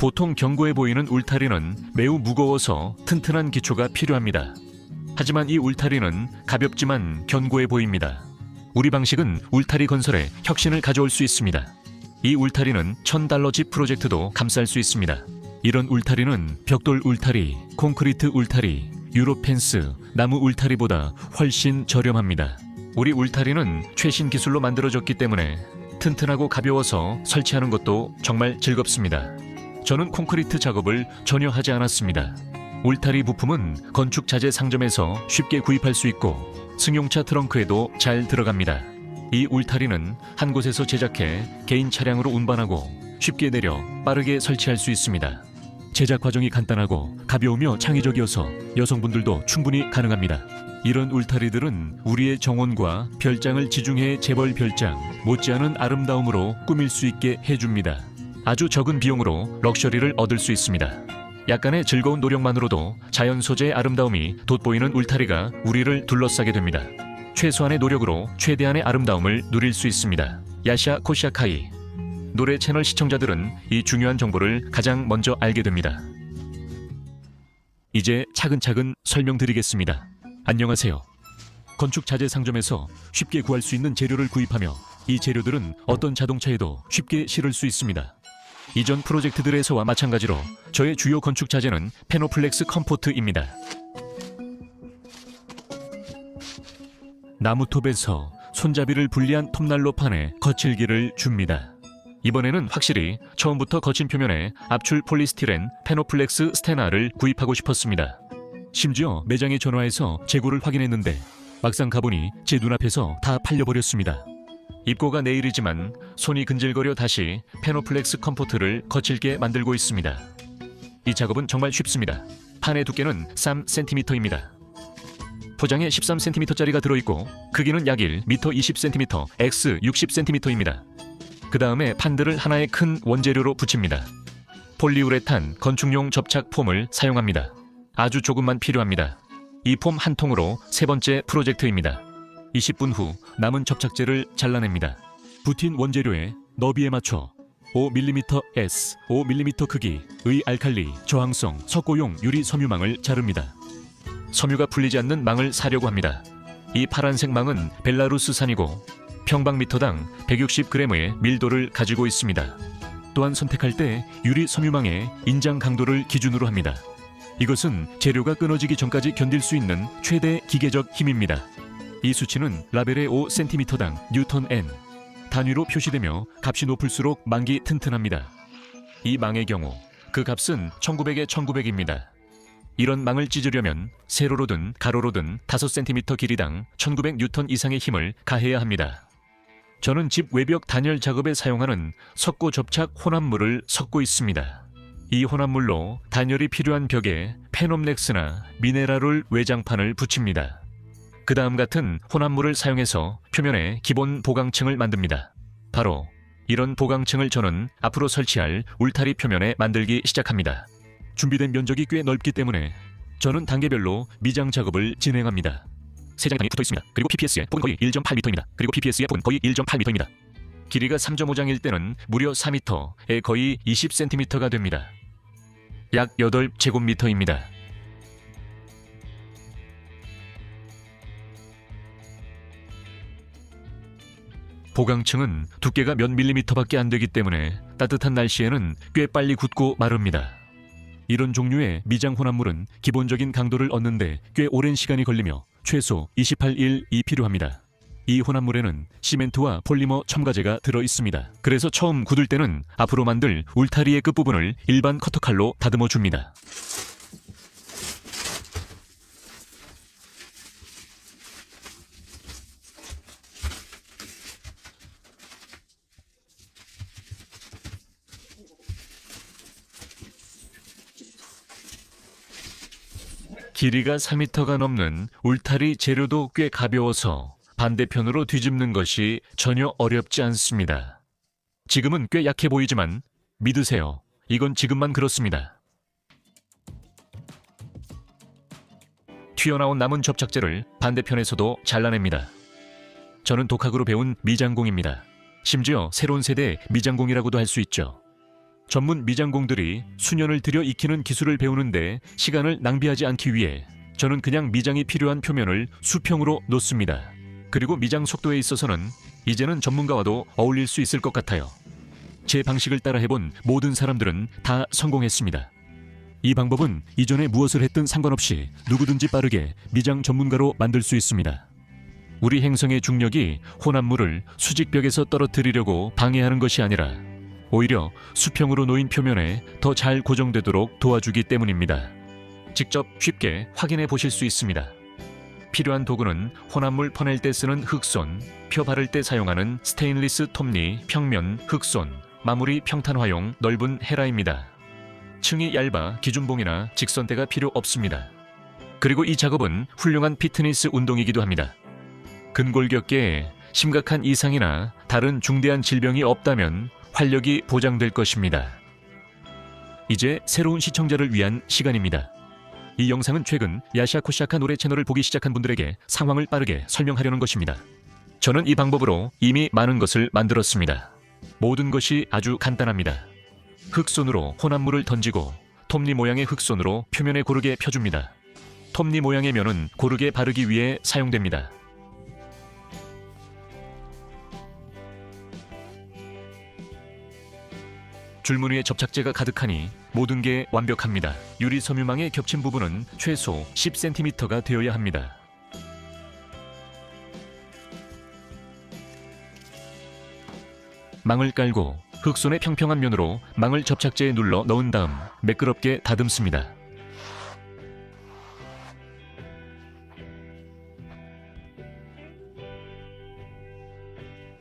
보통 견고해 보이는 울타리는 매우 무거워서 튼튼한 기초가 필요합니다. 하지만 이 울타리는 가볍지만 견고해 보입니다. 우리 방식은 울타리 건설에 혁신을 가져올 수 있습니다. 이 울타리는 $1000집 프로젝트도 감쌀 수 있습니다. 이런 울타리는 벽돌 울타리, 콘크리트 울타리, 유로펜스, 나무 울타리보다 훨씬 저렴합니다. 우리 울타리는 최신 기술로 만들어졌기 때문에 튼튼하고 가벼워서 설치하는 것도 정말 즐겁습니다. 저는 콘크리트 작업을 전혀 하지 않았습니다. 울타리 부품은 건축 자재 상점에서 쉽게 구입할 수 있고 승용차 트렁크에도 잘 들어갑니다. 이 울타리는 한 곳에서 제작해 개인 차량으로 운반하고 쉽게 내려 빠르게 설치할 수 있습니다. 제작 과정이 간단하고 가벼우며 창의적이어서 여성분들도 충분히 가능합니다. 이런 울타리들은 우리의 정원과 별장을 지중해 재벌 별장 못지않은 아름다움으로 꾸밀 수 있게 해줍니다. 아주 적은 비용으로 럭셔리를 얻을 수 있습니다. 약간의 즐거운 노력만으로도 자연 소재의 아름다움이 돋보이는 울타리가 우리를 둘러싸게 됩니다. 최소한의 노력으로 최대한의 아름다움을 누릴 수 있습니다. 야샤 코시아카이. 노래 채널 시청자들은 이 중요한 정보를 가장 먼저 알게 됩니다. 이제 차근차근 설명드리겠습니다. 안녕하세요. 건축 자재 상점에서 쉽게 구할 수 있는 재료를 구입하며 이 재료들은 어떤 자동차에도 쉽게 실을 수 있습니다. 이전 프로젝트들에서와 마찬가지로 저의 주요 건축 자재는 페노플렉스 컴포트입니다. 나무톱에서 손잡이를 분리한 톱난로 판에 거칠기를 줍니다. 이번에는 확실히 처음부터 거친 표면에 압출 폴리스티렌 페노플렉스 스테나를 구입하고 싶었습니다. 심지어 매장에 전화해서 재고를 확인했는데 막상 가보니 제 눈앞에서 다 팔려버렸습니다. 입고가 내일이지만 손이 근질거려 다시 페노플렉스 컴포트를 거칠게 만들고 있습니다. 이 작업은 정말 쉽습니다. 판의 두께는 3cm입니다. 포장에 13cm짜리가 들어있고 크기는 약 1m 20cm, x 60cm입니다. 그 다음에 판들을 하나의 큰 원재료로 붙입니다. 폴리우레탄 건축용 접착 폼을 사용합니다. 아주 조금만 필요합니다. 이 폼 한 통으로 세 번째 프로젝트입니다. 20분 후 남은 접착제를 잘라냅니다. 붙인 원재료의 너비에 맞춰 5mm S, 5mm 크기의 알칼리, 저항성, 석고용 유리 섬유망을 자릅니다. 섬유가 풀리지 않는 망을 사려고 합니다. 이 파란색 망은 벨라루스산이고 평방미터당 160g의 밀도를 가지고 있습니다. 또한 선택할 때 유리 섬유망의 인장 강도를 기준으로 합니다. 이것은 재료가 끊어지기 전까지 견딜 수 있는 최대 기계적 힘입니다. 이 수치는 라벨의 5cm당 뉴턴 N 단위로 표시되며 값이 높을수록 망이 튼튼합니다. 이 망의 경우 그 값은 1900에 1900입니다. 이런 망을 찢으려면 세로로든 가로로든 5cm 길이당 1900N 이상의 힘을 가해야 합니다. 저는 집 외벽 단열 작업에 사용하는 석고 접착 혼합물을 섞고 있습니다. 이 혼합물로 단열이 필요한 벽에 페놈렉스나 미네랄올 외장판을 붙입니다. 그 다음 같은 혼합물을 사용해서 표면에 기본 보강층을 만듭니다. 바로 이런 보강층을 저는 앞으로 설치할 울타리 표면에 만들기 시작합니다. 준비된 면적이 꽤 넓기 때문에 저는 단계별로 미장 작업을 진행합니다. 세 장이 붙어 있습니다. 그리고 PPS의 폭은 거의 1.8m입니다. 그리고 PPS의 폭은 거의 1.8m입니다. 길이가 3.5장일 때는 무려 4m에 거의 20cm가 됩니다. 약 8제곱미터입니다. 보강층은 두께가 몇 밀리미터밖에 안 되기 때문에 따뜻한 날씨에는 꽤 빨리 굳고 마릅니다. 이런 종류의 미장 혼합물은 기본적인 강도를 얻는데 꽤 오랜 시간이 걸리며 최소 28일이 필요합니다. 이 혼합물에는 시멘트와 폴리머 첨가제가 들어 있습니다. 그래서 처음 굳을 때는 앞으로 만들 울타리의 끝부분을 일반 커터칼로 다듬어 줍니다. 길이가 4m가 넘는 울타리 재료도 꽤 가벼워서 반대편으로 뒤집는 것이 전혀 어렵지 않습니다. 지금은 꽤 약해 보이지만 믿으세요. 이건 지금만 그렇습니다. 튀어나온 남은 접착제를 반대편에서도 잘라냅니다. 저는 독학으로 배운 미장공입니다. 심지어 새로운 세대 미장공이라고도 할 수 있죠. 전문 미장공들이 수년을 들여 익히는 기술을 배우는데 시간을 낭비하지 않기 위해 저는 그냥 미장이 필요한 표면을 수평으로 놓습니다. 그리고 미장 속도에 있어서는 이제는 전문가와도 어울릴 수 있을 것 같아요. 제 방식을 따라 해본 모든 사람들은 다 성공했습니다. 이 방법은 이전에 무엇을 했든 상관없이 누구든지 빠르게 미장 전문가로 만들 수 있습니다. 우리 행성의 중력이 혼합물을 수직벽에서 떨어뜨리려고 방해하는 것이 아니라 오히려 수평으로 놓인 표면에 더 잘 고정되도록 도와주기 때문입니다. 직접 쉽게 확인해 보실 수 있습니다. 필요한 도구는 혼합물 퍼낼 때 쓰는 흑손, 표 바를 때 사용하는 스테인리스 톱니, 평면, 흑손, 마무리 평탄화용 넓은 헤라입니다. 층이 얇아 기준봉이나 직선대가 필요 없습니다. 그리고 이 작업은 훌륭한 피트니스 운동이기도 합니다. 근골격계에 심각한 이상이나 다른 중대한 질병이 없다면 활력이 보장될 것입니다. 이제 새로운 시청자를 위한 시간입니다. 이 영상은 최근 야샤코샤카 노래 채널을 보기 시작한 분들에게 상황을 빠르게 설명하려는 것입니다. 저는 이 방법으로 이미 많은 것을 만들었습니다. 모든 것이 아주 간단합니다. 흑손으로 혼합물을 던지고 톱니 모양의 흑손으로 표면에 고르게 펴줍니다. 톱니 모양의 면은 고르게 바르기 위해 사용됩니다. 줄무늬에 접착제가 가득하니 모든 게 완벽합니다. 유리 섬유망에 겹친 부분은 최소 10cm가 되어야 합니다. 망을 깔고 흑손의 평평한 면으로 망을 접착제에 눌러 넣은 다음 매끄럽게 다듬습니다.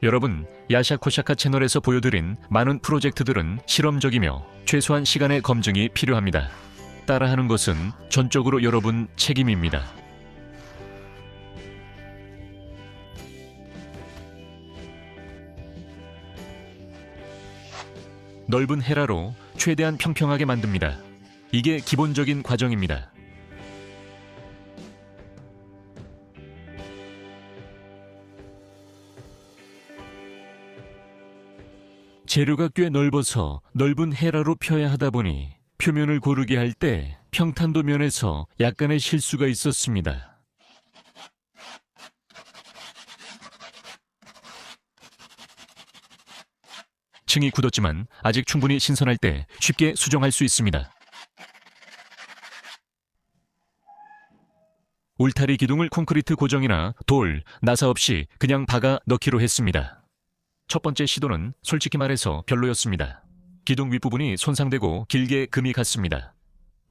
여러분, 야샤코샤카 채널에서 보여드린 많은 프로젝트들은 실험적이며 최소한 시간의 검증이 필요합니다. 따라하는 것은 전적으로 여러분 책임입니다. 넓은 헤라로 최대한 평평하게 만듭니다. 이게 기본적인 과정입니다. 재료가 꽤 넓어서 넓은 헤라로 펴야 하다 보니 표면을 고르게 할 때 평탄도 면에서 약간의 실수가 있었습니다. 층이 굳었지만 아직 충분히 신선할 때 쉽게 수정할 수 있습니다. 울타리 기둥을 콘크리트 고정이나 돌, 나사 없이 그냥 박아 넣기로 했습니다. 첫 번째 시도는 솔직히 말해서 별로였습니다. 기둥 윗부분이 손상되고 길게 금이 갔습니다.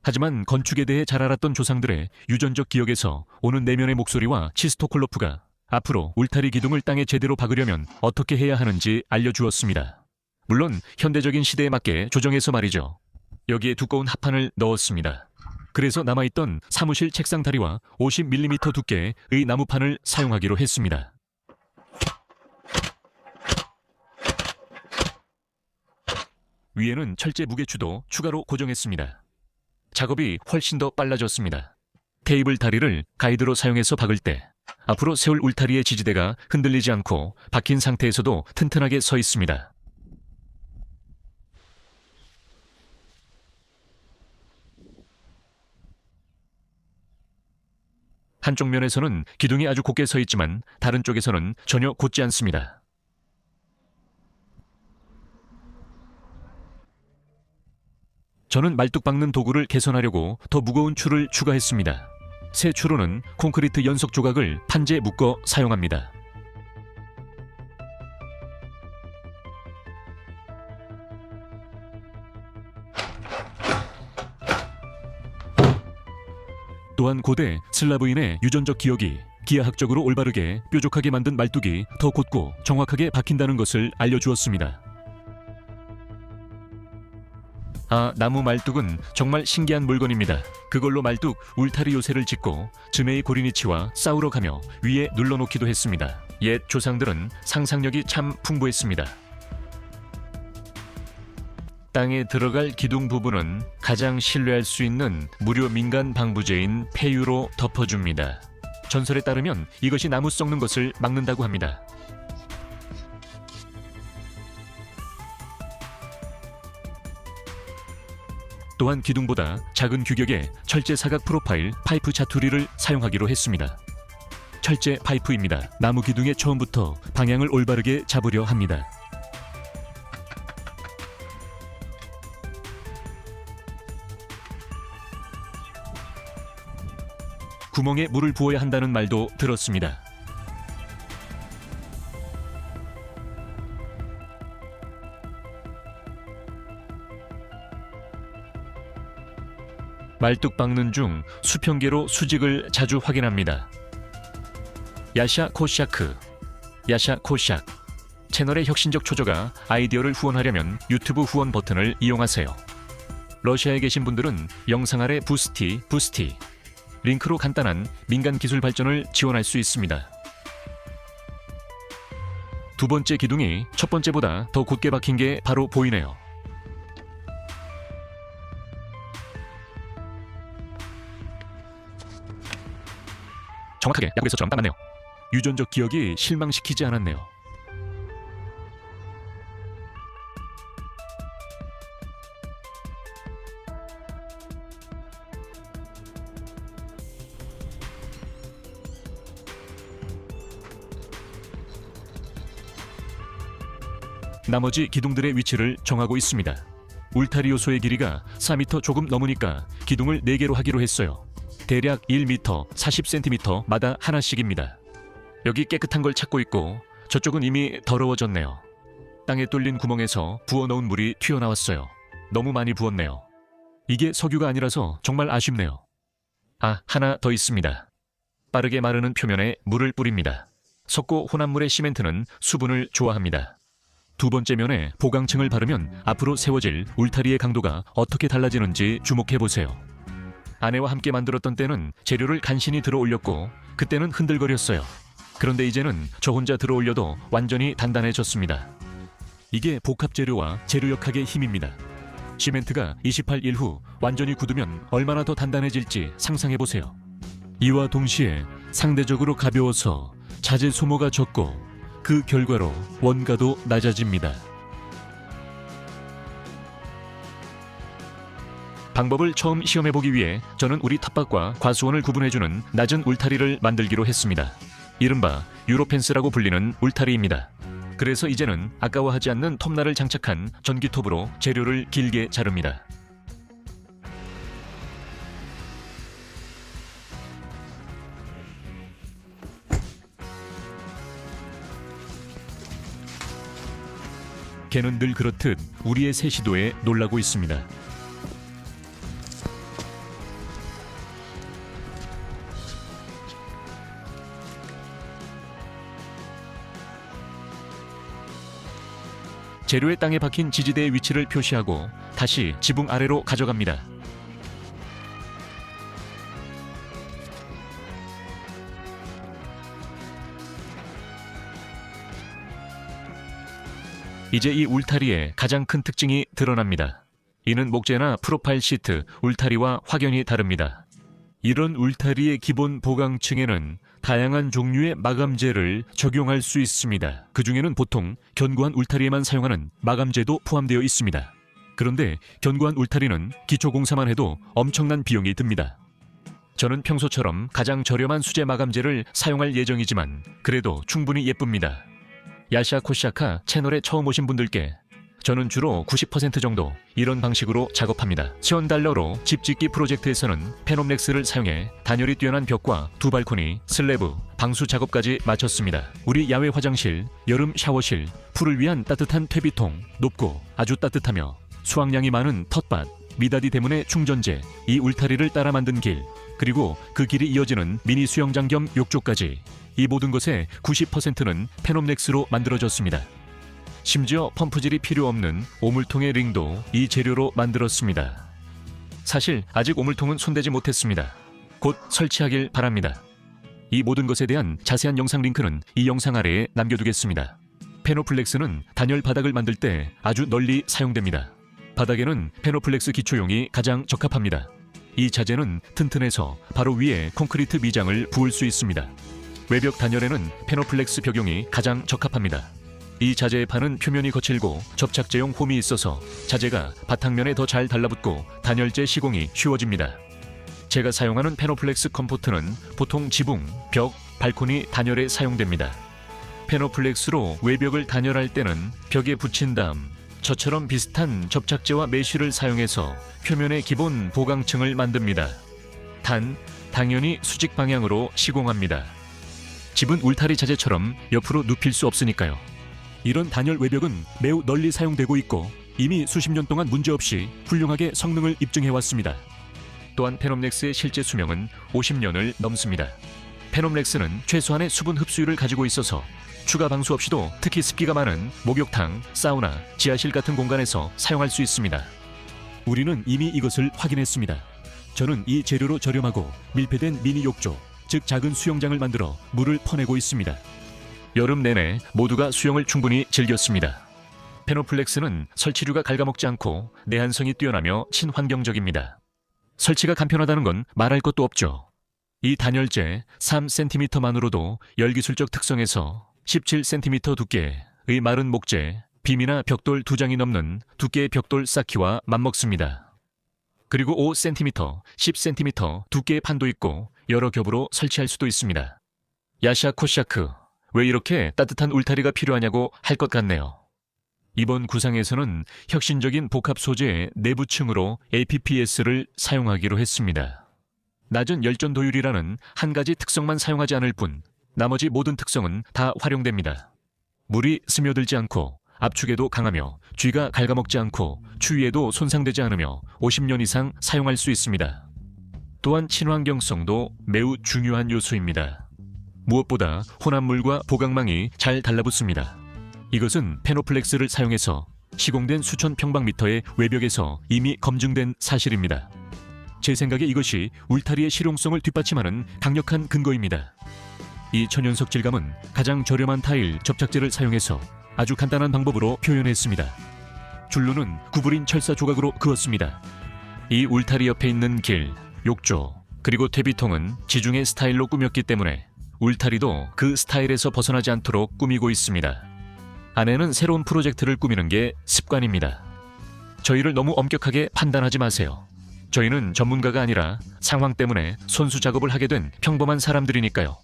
하지만 건축에 대해 잘 알았던 조상들의 유전적 기억에서 오는 내면의 목소리와 치스토콜로프가 앞으로 울타리 기둥을 땅에 제대로 박으려면 어떻게 해야 하는지 알려주었습니다. 물론 현대적인 시대에 맞게 조정해서 말이죠. 여기에 두꺼운 합판을 넣었습니다. 그래서 남아있던 사무실 책상 다리와 50mm 두께의 나무판을 사용하기로 했습니다. 위에는 철제 무게추도 추가로 고정했습니다. 작업이 훨씬 더 빨라졌습니다. 테이블 다리를 가이드로 사용해서 박을 때 앞으로 세울 울타리의 지지대가 흔들리지 않고 박힌 상태에서도 튼튼하게 서 있습니다. 한쪽 면에서는 기둥이 아주 곧게 서 있지만 다른 쪽에서는 전혀 곧지 않습니다. 저는 말뚝 박는 도구를 개선하려고 더 무거운 줄을 추가했습니다. 새 추로는 콘크리트 연석 조각을 판재에 묶어 사용합니다. 또한 고대 슬라브인의 유전적 기억이 기하학적으로 올바르게 뾰족하게 만든 말뚝이 더 곧고 정확하게 박힌다는 것을 알려주었습니다. 나무 말뚝은 정말 신기한 물건입니다. 그걸로 말뚝 울타리 요새를 짓고 즈메이 고리니치와 싸우러 가며 위에 눌러놓기도 했습니다. 옛 조상들은 상상력이 참 풍부했습니다. 땅에 들어갈 기둥 부분은 가장 신뢰할 수 있는 무료 민간 방부제인 폐유로 덮어줍니다. 전설에 따르면 이것이 나무 썩는 것을 막는다고 합니다. 또한 기둥보다 작은 규격의 철제 사각 프로파일 파이프 자투리를 사용하기로 했습니다. 철제 파이프입니다. 나무 기둥에 처음부터 방향을 올바르게 잡으려 합니다. 구멍에 물을 부어야 한다는 말도 들었습니다. 말뚝 박는 중 수평계로 수직을 자주 확인합니다. 야샤 코샤크, 야샤 코샥. 채널의 혁신적 초저가 아이디어를 후원하려면 유튜브 후원 버튼을 이용하세요. 러시아에 계신 분들은 영상 아래 부스티 링크로 간단한 민간 기술 발전을 지원할 수 있습니다. 두 번째 기둥이 첫 번째보다 더 곧게 박힌 게 바로 보이네요. 정확하게 야구에서처럼 딱 맞네요. 유전적 기억이 실망시키지 않았네요. 나머지 기둥들의 위치를 정하고 있습니다. 울타리 요소의 길이가 4m 조금 넘으니까 기둥을 4개로 하기로 했어요. 대략 1m 40cm 마다 하나씩입니다. 여기 깨끗한 걸 찾고 있고 저쪽은 이미 더러워졌네요. 땅에 뚫린 구멍에서 부어넣은 물이 튀어나왔어요. 너무 많이 부었네요. 이게 석유가 아니라서 정말 아쉽네요. 아, 하나 더 있습니다. 빠르게 마르는 표면에 물을 뿌립니다. 섞고 혼합물의 시멘트는 수분을 좋아합니다. 두 번째 면에 보강층을 바르면 앞으로 세워질 울타리의 강도가 어떻게 달라지는지 주목해보세요. 아내와 함께 만들었던 때는 재료를 간신히 들어 올렸고 그때는 흔들거렸어요. 그런데 이제는 저 혼자 들어 올려도 완전히 단단해졌습니다. 이게 복합 재료와 재료역학의 힘입니다. 시멘트가 28일 후 완전히 굳으면 얼마나 더 단단해질지 상상해보세요. 이와 동시에 상대적으로 가벼워서 자재 소모가 적고 그 결과로 원가도 낮아집니다. 방법을 처음 시험해보기 위해 저는 우리 텃밭과 과수원을 구분해주는 낮은 울타리를 만들기로 했습니다. 이른바 유로펜스라고 불리는 울타리입니다. 그래서 이제는 아까워하지 않는 톱날을 장착한 전기톱으로 재료를 길게 자릅니다. 개는 늘 그렇듯 우리의 새 시도에 놀라고 있습니다. 재료의 땅에 박힌 지지대의 위치를 표시하고 다시 지붕 아래로 가져갑니다. 이제 이 울타리의 가장 큰 특징이 드러납니다. 이는 목재나 프로파일 시트, 울타리와 확연히 다릅니다. 이런 울타리의 기본 보강층에는 다양한 종류의 마감재를 적용할 수 있습니다. 그 중에는 보통 견고한 울타리에만 사용하는 마감재도 포함되어 있습니다. 그런데 견고한 울타리는 기초 공사만 해도 엄청난 비용이 듭니다. 저는 평소처럼 가장 저렴한 수제 마감재를 사용할 예정이지만 그래도 충분히 예쁩니다. 야샤 코샤카 채널에 처음 오신 분들께 저는 주로 90% 정도 이런 방식으로 작업합니다. $1000로 집 짓기 프로젝트에서는 페놉렉스를 사용해 단열이 뛰어난 벽과 두 발코니, 슬래브, 방수 작업까지 마쳤습니다. 우리 야외 화장실, 여름 샤워실, 풀을 위한 따뜻한 퇴비통, 높고 아주 따뜻하며 수확량이 많은 텃밭, 미다디 대문의 충전재, 이 울타리를 따라 만든 길, 그리고 그 길이 이어지는 미니 수영장 겸 욕조까지 이 모든 것의 90%는 페놉렉스로 만들어졌습니다. 심지어 펌프질이 필요 없는 오물통의 링도 이 재료로 만들었습니다. 사실 아직 오물통은 손대지 못했습니다. 곧 설치하길 바랍니다. 이 모든 것에 대한 자세한 영상 링크는 이 영상 아래에 남겨두겠습니다. 페노플렉스는 단열 바닥을 만들 때 아주 널리 사용됩니다. 바닥에는 페노플렉스 기초용이 가장 적합합니다. 이 자재는 튼튼해서 바로 위에 콘크리트 미장을 부을 수 있습니다. 외벽 단열에는 페노플렉스 벽용이 가장 적합합니다. 이 자재판은 표면이 거칠고 접착제용 홈이 있어서 자재가 바탕면에 더 잘 달라붙고 단열재 시공이 쉬워집니다. 제가 사용하는 페노플렉스 컴포트는 보통 지붕, 벽, 발코니 단열에 사용됩니다. 페노플렉스로 외벽을 단열할 때는 벽에 붙인 다음 저처럼 비슷한 접착제와 메쉬를 사용해서 표면의 기본 보강층을 만듭니다. 당연히 수직 방향으로 시공합니다. 집은 울타리 자재처럼 옆으로 눕힐 수 없으니까요. 이런 단열 외벽은 매우 널리 사용되고 있고 이미 수십 년 동안 문제없이 훌륭하게 성능을 입증해왔습니다. 또한 페노플렉스의 실제 수명은 50년을 넘습니다. 페노플렉스는 최소한의 수분 흡수율을 가지고 있어서 추가 방수 없이도 특히 습기가 많은 목욕탕, 사우나, 지하실 같은 공간에서 사용할 수 있습니다. 우리는 이미 이것을 확인했습니다. 저는 이 재료로 저렴하고 밀폐된 미니 욕조, 즉 작은 수영장을 만들어 물을 퍼내고 있습니다. 여름 내내 모두가 수영을 충분히 즐겼습니다. 페노플렉스는 설치류가 갉아먹지 않고 내한성이 뛰어나며 친환경적입니다. 설치가 간편하다는 건 말할 것도 없죠. 이 단열재 3cm만으로도 열기술적 특성에서 17cm 두께의 마른 목재, 빔이나 벽돌 2장이 넘는 두께의 벽돌 쌓기와 맞먹습니다. 그리고 5cm, 10cm 두께의 판도 있고 여러 겹으로 설치할 수도 있습니다. 야샤 코샤크, 왜 이렇게 따뜻한 울타리가 필요하냐고 할 것 같네요. 이번 구상에서는 혁신적인 복합 소재의 내부층으로 APPS를 사용하기로 했습니다. 낮은 열전 도율이라는 한 가지 특성만 사용하지 않을 뿐 나머지 모든 특성은 다 활용됩니다. 물이 스며들지 않고 압축에도 강하며 쥐가 갉아먹지 않고 추위에도 손상되지 않으며 50년 이상 사용할 수 있습니다. 또한 친환경성도 매우 중요한 요소입니다. 무엇보다 혼합물과 보강망이 잘 달라붙습니다. 이것은 페노플렉스를 사용해서 시공된 수천 평방미터의 외벽에서 이미 검증된 사실입니다. 제 생각에 이것이 울타리의 실용성을 뒷받침하는 강력한 근거입니다. 이 천연석 질감은 가장 저렴한 타일 접착제를 사용해서 아주 간단한 방법으로 표현했습니다. 줄로는 구부린 철사 조각으로 그었습니다. 이 울타리 옆에 있는 길, 욕조, 그리고 퇴비통은 지중해 스타일로 꾸몄기 때문에 울타리도 그 스타일에서 벗어나지 않도록 꾸미고 있습니다. 안에는 새로운 프로젝트를 꾸미는 게 습관입니다. 저희를 너무 엄격하게 판단하지 마세요. 저희는 전문가가 아니라 상황 때문에 손수 작업을 하게 된 평범한 사람들이니까요.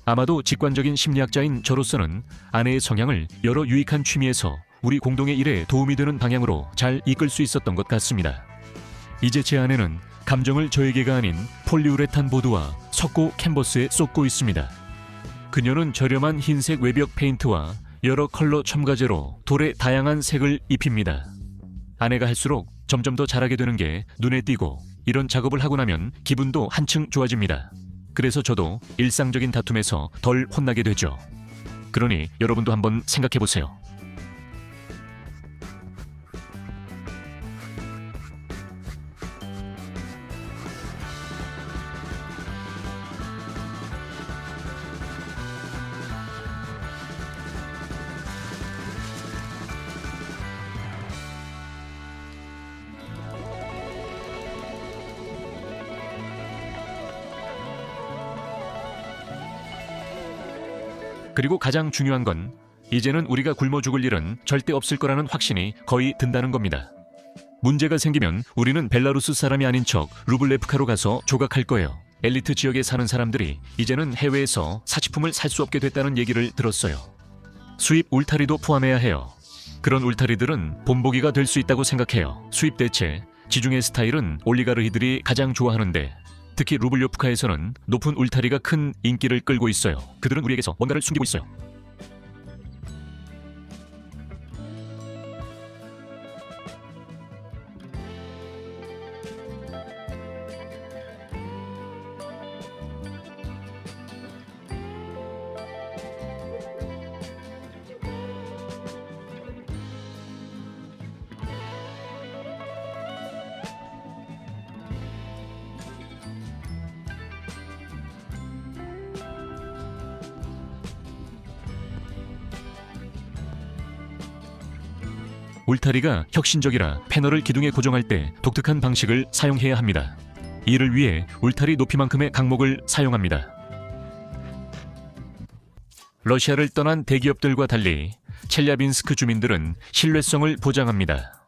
아마도 직관적인 심리학자인 저로서는 아내의 성향을 여러 유익한 취미에서 우리 공동의 일에 도움이 되는 방향으로 잘 이끌 수 있었던 것 같습니다. 이제 제 아내는 감정을 저에게가 아닌 폴리우레탄 보드와 석고 캔버스에 쏟고 있습니다. 그녀는 저렴한 흰색 외벽 페인트와 여러 컬러 첨가제로 돌에 다양한 색을 입힙니다. 아내가 할수록 점점 더 잘하게 되는 게 눈에 띄고 이런 작업을 하고 나면 기분도 한층 좋아집니다. 그래서 저도 일상적인 다툼에서 덜 혼나게 되죠. 그러니 여러분도 한번 생각해 보세요. 그리고 가장 중요한 건 이제는 우리가 굶어 죽을 일은 절대 없을 거라는 확신이 거의 든다는 겁니다. 문제가 생기면 우리는 벨라루스 사람이 아닌 척 루블레프카로 가서 조각할 거예요. 엘리트 지역에 사는 사람들이 이제는 해외에서 사치품을 살 수 없게 됐다는 얘기를 들었어요. 수입 울타리도 포함해야 해요. 그런 울타리들은 본보기가 될 수 있다고 생각해요. 수입 대체, 지중해 스타일은 올리가르히들이 가장 좋아하는데 특히 루블레프카에서는 높은 울타리가 큰 인기를 끌고 있어요. 그들은 우리에게서 뭔가를 숨기고 있어요. 울타리가 혁신적이라 패널을 기둥에 고정할 때 독특한 방식을 사용해야 합니다. 이를 위해 울타리 높이만큼의 강목을 사용합니다. 러시아를 떠난 대기업들과 달리 첼야빈스크 주민들은 신뢰성을 보장합니다.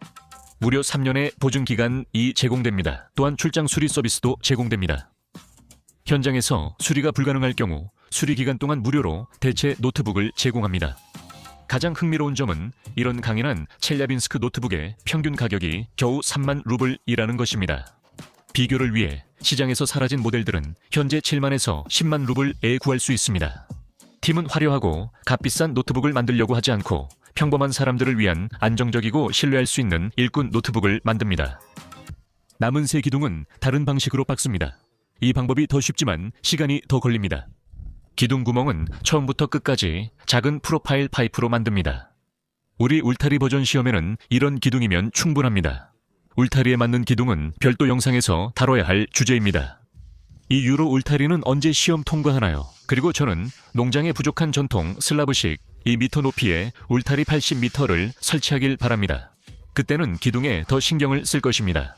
무려 3년의 보증기간이 제공됩니다. 또한 출장 수리 서비스도 제공됩니다. 현장에서 수리가 불가능할 경우 수리 기간 동안 무료로 대체 노트북을 제공합니다. 가장 흥미로운 점은 이런 강인한 첼야빈스크 노트북의 평균 가격이 겨우 3만 루블이라는 것입니다. 비교를 위해 시장에서 사라진 모델들은 현재 7만에서 10만 루블에 구할 수 있습니다. 팀은 화려하고 값비싼 노트북을 만들려고 하지 않고 평범한 사람들을 위한 안정적이고 신뢰할 수 있는 일꾼 노트북을 만듭니다. 남은 세 기둥은 다른 방식으로 박습니다. 이 방법이 더 쉽지만 시간이 더 걸립니다. 기둥 구멍은 처음부터 끝까지 작은 프로파일 파이프로 만듭니다. 우리 울타리 버전 시험에는 이런 기둥이면 충분합니다. 울타리에 맞는 기둥은 별도 영상에서 다뤄야 할 주제입니다. 이 유로 울타리는 언제 시험 통과하나요? 그리고 저는 농장에 부족한 전통 슬라브식 2m 높이의 울타리 80m를 설치하길 바랍니다. 그때는 기둥에 더 신경을 쓸 것입니다.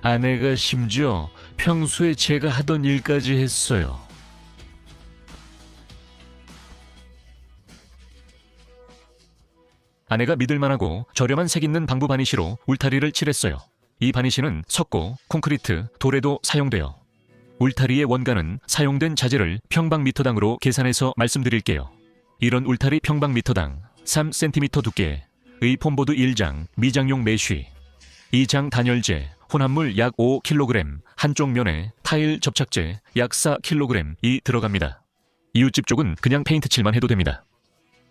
아내가 심지어 평소에 제가 하던 일까지 했어요. 아내가 믿을만하고 저렴한 색 있는 방부 바니쉬로 울타리를 칠했어요. 이 바니쉬는 석고, 콘크리트, 돌에도 사용돼요. 울타리의 원가는 사용된 자재를 평방미터당으로 계산해서 말씀드릴게요. 이런 울타리 평방미터당 3cm 두께의 폼보드 1장, 미장용 메쉬, 2장 단열재, 혼합물 약 5kg, 한쪽 면에 타일 접착제 약 4kg이 들어갑니다. 이웃집 쪽은 그냥 페인트 칠만 해도 됩니다.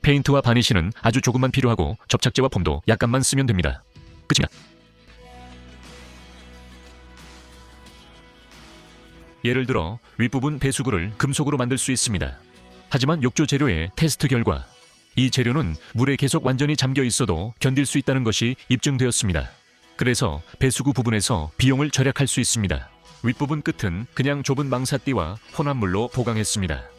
페인트와 바니쉬는 아주 조금만 필요하고 접착제와 폼도 약간만 쓰면 됩니다. 끝입니다. 예를 들어 윗부분 배수구를 금속으로 만들 수 있습니다. 하지만 욕조 재료의 테스트 결과 이 재료는 물에 계속 완전히 잠겨 있어도 견딜 수 있다는 것이 입증되었습니다. 그래서 배수구 부분에서 비용을 절약할 수 있습니다. 윗부분 끝은 그냥 좁은 망사띠와 혼합물로 보강했습니다.